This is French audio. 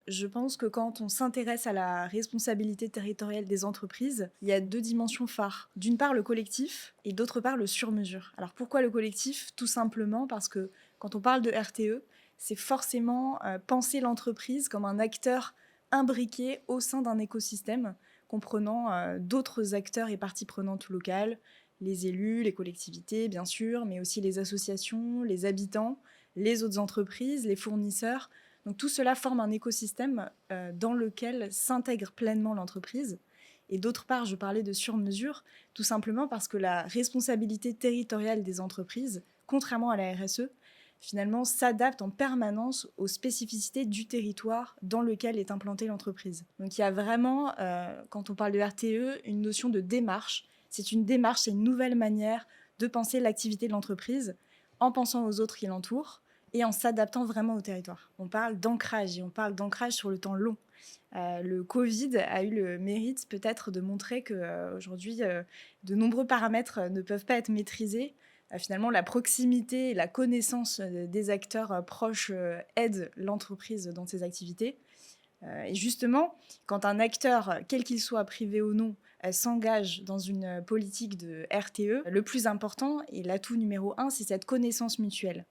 Je pense que quand on s'intéresse à la responsabilité territoriale des entreprises, il y a deux dimensions phares. D'une part, le collectif et d'autre part, le sur-mesure. Alors pourquoi le collectif? Tout simplement parce que quand on parle de RTE, c'est forcément penser l'entreprise comme un acteur imbriqué au sein d'un écosystème, comprenant d'autres acteurs et parties prenantes locales, les élus, les collectivités, bien sûr, mais aussi les associations, les habitants, les autres entreprises, les fournisseurs. Donc tout cela forme un écosystème dans lequel s'intègre pleinement l'entreprise. Et d'autre part, je parlais de sur-mesure, tout simplement parce que la responsabilité territoriale des entreprises, contrairement à la RSE, finalement s'adapte en permanence aux spécificités du territoire dans lequel est implantée l'entreprise. Donc il y a vraiment, quand on parle de RTE, une notion de démarche. C'est une démarche, c'est une nouvelle manière de penser l'activité de l'entreprise en pensant aux autres qui l'entourent et en s'adaptant vraiment au territoire. On parle d'ancrage et on parle d'ancrage sur le temps long. Le Covid a eu le mérite peut-être de montrer qu'aujourd'hui, de nombreux paramètres ne peuvent pas être maîtrisés. Finalement, la proximité et la connaissance des acteurs proches aident l'entreprise dans ses activités. Et justement, quand un acteur, quel qu'il soit, privé ou non, s'engage dans une politique de RTE, le plus important et l'atout numéro un, c'est cette connaissance mutuelle.